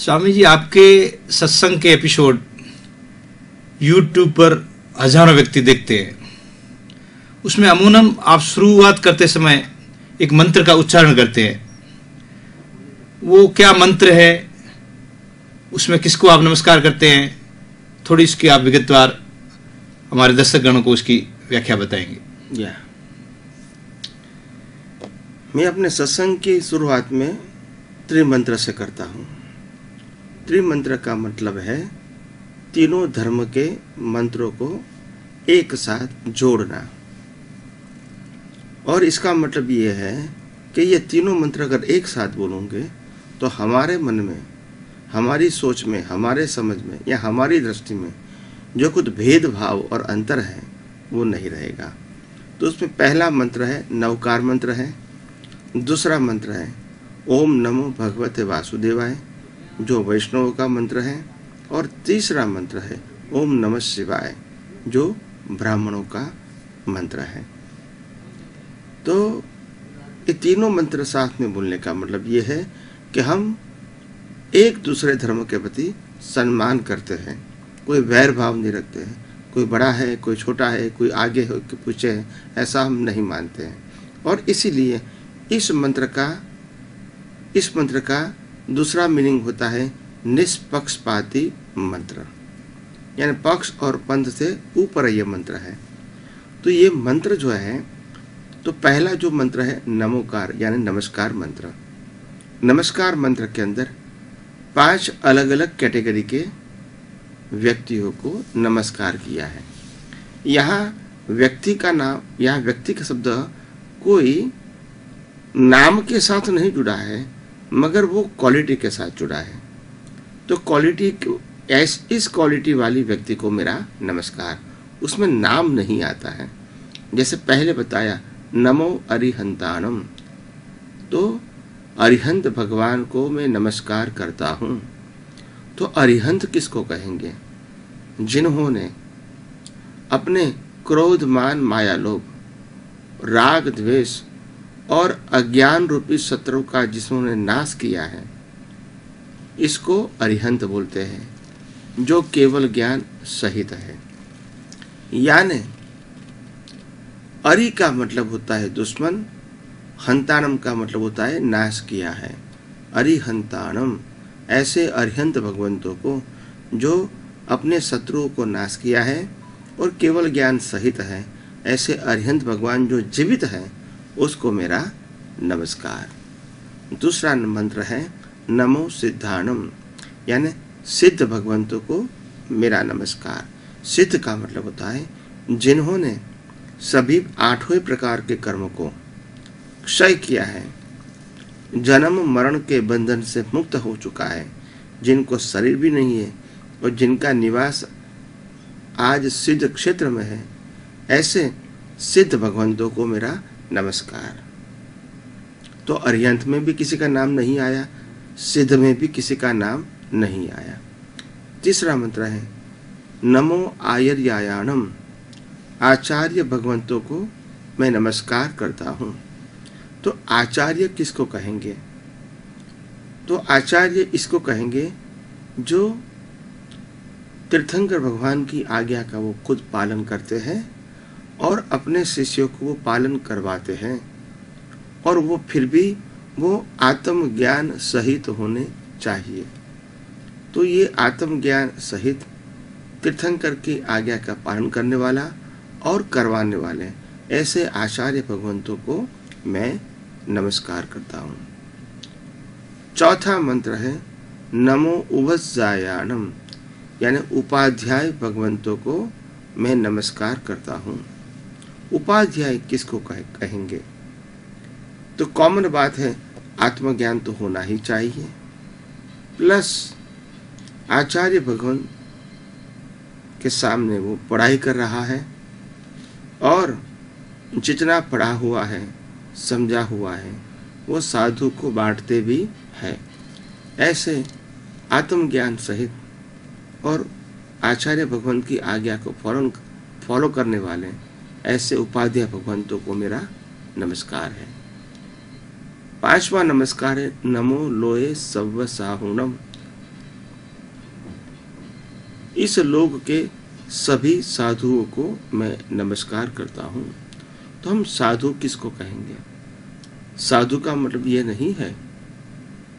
स्वामी जी, आपके सत्संग के एपिसोड YouTube पर हजारों व्यक्ति देखते हैं। उसमें अमूनम आप शुरुआत करते समय एक मंत्र का उच्चारण करते हैं। वो क्या मंत्र है, उसमें किसको आप नमस्कार करते हैं? थोड़ी इसकी आप विगतवार हमारे दर्शक गणों को उसकी व्याख्या बताएंगे। मैं अपने सत्संग की शुरुआत में त्रिमंत्र से करता हूँ। त्रिमंत्र का मतलब है तीनों धर्म के मंत्रों को एक साथ जोड़ना। और इसका मतलब ये है कि ये तीनों मंत्र अगर एक साथ बोलोगे तो हमारे मन में, हमारी सोच में, हमारे समझ में या हमारी दृष्टि में जो कुछ भेदभाव और अंतर है वो नहीं रहेगा। तो उसमें पहला मंत्र है नवकार मंत्र है, दूसरा मंत्र है ओम नमो भगवते वासुदेवाय जो वैष्णव का मंत्र है, और तीसरा मंत्र है ओम नमः शिवाय जो ब्राह्मणों का मंत्र है। तो ये तीनों मंत्र साथ में बोलने का मतलब ये है कि हम एक दूसरे धर्म के प्रति सम्मान करते हैं, कोई वैर भाव नहीं रखते हैं। कोई बड़ा है, कोई छोटा है, कोई आगे है, कोई पीछे है, ऐसा हम नहीं मानते हैं। और इसीलिए इस मंत्र का दूसरा मीनिंग होता है निष्पक्षपाती मंत्र, यानी पक्ष और पंथ से ऊपर ये मंत्र है। तो ये मंत्र जो है, तो पहला जो मंत्र है नमोकार यानी नमस्कार मंत्र। नमस्कार मंत्र के अंदर 5 अलग अलग कैटेगरी के व्यक्तियों को नमस्कार किया है। यहाँ व्यक्ति का नाम, यहाँ व्यक्ति का शब्द कोई नाम के साथ नहीं जुड़ा है, मगर वो क्वालिटी के साथ जुड़ा है। तो क्वालिटी, इस क्वालिटी वाली व्यक्ति को मेरा नमस्कार। उसमें नाम नहीं आता है। जैसे पहले बताया नमो अरिहंताणम, तो अरिहंत भगवान को मैं नमस्कार करता हूँ। तो अरिहंत किसको कहेंगे? जिन्होंने अपने क्रोध मान माया लोभ, राग द्वेष और अज्ञान रूपी शत्रु का जिन्होंने नाश किया है, इसको अरिहंत बोलते हैं, जो केवल ज्ञान सहित है। यानी अरि का मतलब होता है दुश्मन, हंताणम का मतलब होता है नाश किया है। अरिहंताणम, ऐसे अरिहंत भगवंतों को जो अपने शत्रुओं को नाश किया है और केवल ज्ञान सहित है, ऐसे अरिहंत भगवान जो जीवित है उसको मेरा नमस्कार। दूसरा मंत्र है नमो सिद्धाणम, यानी सिद्ध भगवंतों को मेरा नमस्कार। सिद्ध का मतलब होता है जिन्होंने सभी 8वें प्रकार के कर्म को क्षय किया है, जन्म मरण के बंधन से मुक्त हो चुका है, जिनको शरीर भी नहीं है और जिनका निवास आज सिद्ध क्षेत्र में है, ऐसे सिद्ध भगवंतों को मेरा नमस्कार। तो अरिहंत में भी किसी का नाम नहीं आया, सिद्ध में भी किसी का नाम नहीं आया। तीसरा मंत्र है नमो आयर्यायाणम, आचार्य भगवंतों को मैं नमस्कार करता हूँ। तो आचार्य किसको कहेंगे? तो आचार्य इसको कहेंगे जो तीर्थंकर भगवान की आज्ञा का वो खुद पालन करते हैं और अपने शिष्यों को वो पालन करवाते हैं, और वो फिर भी वो आत्मज्ञान सहित होने चाहिए। तो ये आत्मज्ञान सहित तीर्थंकर की आज्ञा का पालन करने वाला और करवाने वाले ऐसे आचार्य भगवंतों को मैं नमस्कार करता हूँ। चौथा मंत्र है नमो उवज्जायाणम, यानी उपाध्याय भगवंतों को मैं नमस्कार करता हूँ। उपाध्याय किसको कहेंगे? तो कॉमन बात है, आत्मज्ञान तो होना ही चाहिए, प्लस आचार्य भगवान के सामने वो पढ़ाई कर रहा है और जितना पढ़ा हुआ है, समझा हुआ है, वो साधु को बांटते भी है। ऐसे आत्मज्ञान सहित और आचार्य भगवान की आज्ञा को फॉलो करने वाले ऐसे उपाध्याय भगवंतों को मेरा नमस्कार है। 5वां नमस्कार है नमो लोए सव्व साहुणम, इस लोक के सभी साधुओं को मैं नमस्कार करता हूँ। तो हम साधु किसको कहेंगे? साधु का मतलब ये नहीं है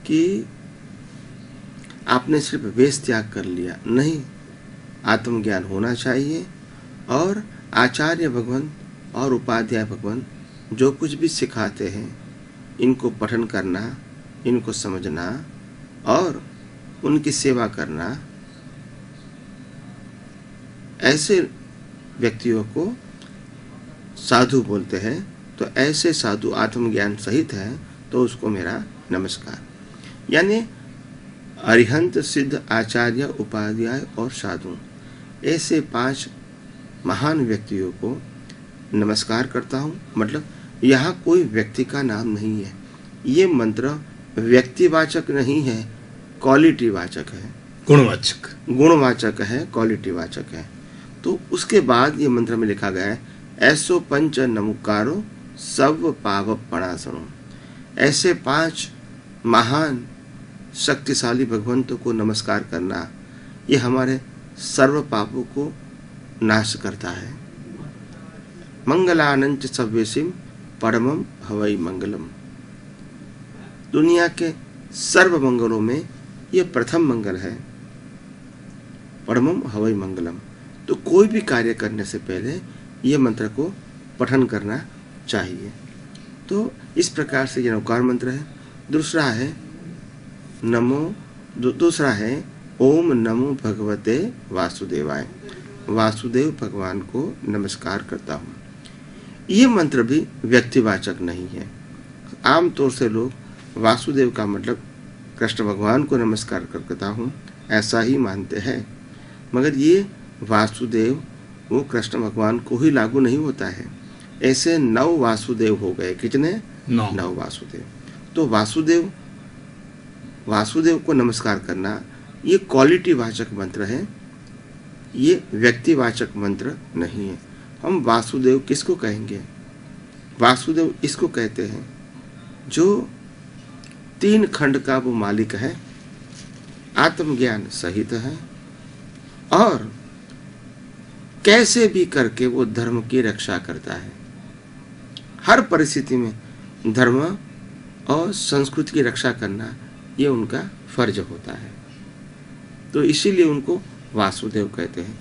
कि आपने सिर्फ वेश त्याग कर लिया, नहीं, आत्मज्ञान होना चाहिए और आचार्य भगवान और उपाध्याय भगवान जो कुछ भी सिखाते हैं इनको पठन करना, इनको समझना और उनकी सेवा करना, ऐसे व्यक्तियों को साधु बोलते हैं। तो ऐसे साधु आत्मज्ञान सहित है तो उसको मेरा नमस्कार। यानी अरिहंत, सिद्ध, आचार्य, उपाध्याय और साधु, ऐसे 5 महान व्यक्तियों को नमस्कार करता हूँ। मतलब यहाँ कोई व्यक्ति का नाम नहीं है, ये मंत्र व्यक्तिवाचक नहीं है, क्वालिटी वाचक है, गुणवाचक है, क्वालिटी वाचक है। तो उसके बाद ये मंत्र में लिखा गया है, ऐसो पंच नमुकारो सब पाव पणासनो। ऐसे 5 महान शक्तिशाली भगवंतों को नमस्कार करना, ये हमारे सर्व पापों को नाश करता है। मंगलानंच सव्यसिम परमम हवै मंगलम। दुनिया के सर्व मंगलों में ये प्रथम मंगल है, परमम हवै मंगलम। तो कोई भी कार्य करने से पहले ये मंत्र को पठन करना चाहिए। तो इस प्रकार से ये नवकार मंत्र है। दूसरा है दूसरा है ओम नमो भगवते वासुदेवाय। वासुदेव भगवान को नमस्कार करता हूँ। ये मंत्र भी व्यक्तिवाचक नहीं है। आमतौर से लोग वासुदेव का मतलब कृष्ण भगवान को नमस्कार करता हूँ ऐसा ही मानते हैं, मगर ये वासुदेव वो कृष्ण भगवान को ही लागू नहीं होता है। ऐसे 9 वासुदेव हो गए। कितने? 9 वासुदेव। तो वासुदेव को नमस्कार करना ये क्वालिटी वाचक मंत्र है, ये व्यक्तिवाचक मंत्र नहीं है। हम वासुदेव किसको कहेंगे? वासुदेव इसको कहते हैं जो 3 खंड का वो मालिक है, आत्मज्ञान सहित है और कैसे भी करके वो धर्म की रक्षा करता है। हर परिस्थिति में धर्म और संस्कृति की रक्षा करना ये उनका फर्ज होता है। तो इसीलिए उनको वासुदेव कहते हैं।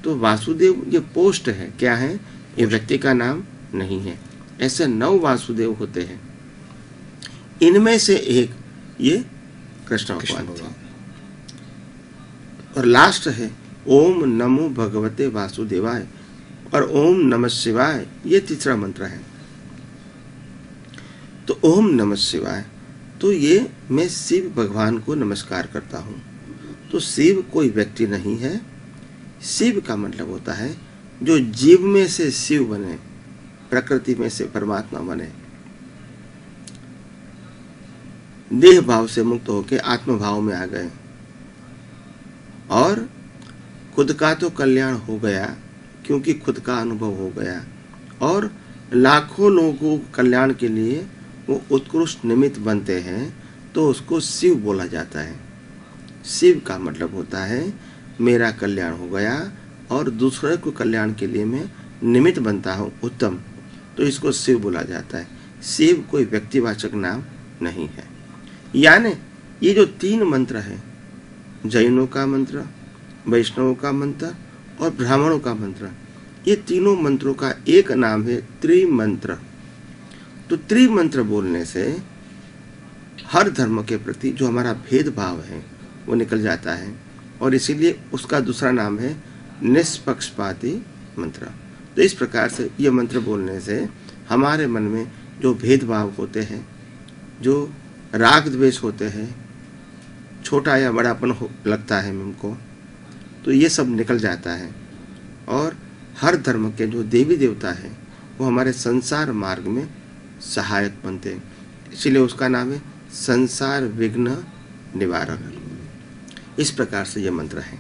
तो वासुदेव ये पोस्ट है, क्या है? ये व्यक्ति का नाम नहीं है। ऐसे 9 वासुदेव होते हैं, इनमें से एक ये कृष्ण भगवान थे। और लास्ट है ओम नमो भगवते वासुदेवाय और ओम नमः शिवाय, ये तीसरा मंत्र है। तो ओम नमः शिवाय, तो ये मैं शिव भगवान को नमस्कार करता हूँ। तो शिव कोई व्यक्ति नहीं है। शिव का मतलब होता है जो जीव में से शिव बने, प्रकृति में से परमात्मा बने, देह भाव से मुक्त होकर आत्म भाव में आ गए और खुद का तो कल्याण हो गया क्योंकि खुद का अनुभव हो गया और लाखों लोगों के कल्याण के लिए वो उत्कृष्ट निमित्त बनते हैं, तो उसको शिव बोला जाता है। शिव का मतलब होता है मेरा कल्याण हो गया और दूसरे को कल्याण के लिए मैं निमित्त बनता हूँ, उत्तम, तो इसको शिव बोला जाता है। शिव कोई व्यक्तिवाचक नाम नहीं है। यानी ये जो 3 मंत्र है, जैनों का मंत्र, वैष्णवों का मंत्र और ब्राह्मणों का मंत्र, ये तीनों मंत्रों का एक नाम है त्रिमंत्र। तो त्रिमंत्र बोलने से हर धर्म के प्रति जो हमारा भेदभाव है वो निकल जाता है और इसीलिए उसका दूसरा नाम है निष्पक्षपाती मंत्र। तो इस प्रकार से ये मंत्र बोलने से हमारे मन में जो भेदभाव होते हैं, जो राग द्वेष होते हैं, छोटा या बड़ापन लगता है हमको, तो ये सब निकल जाता है और हर धर्म के जो देवी देवता हैं वो हमारे संसार मार्ग में सहायक बनते हैं। इसीलिए उसका नाम है संसार विघ्न निवारक। इस प्रकार से ये मंत्र है।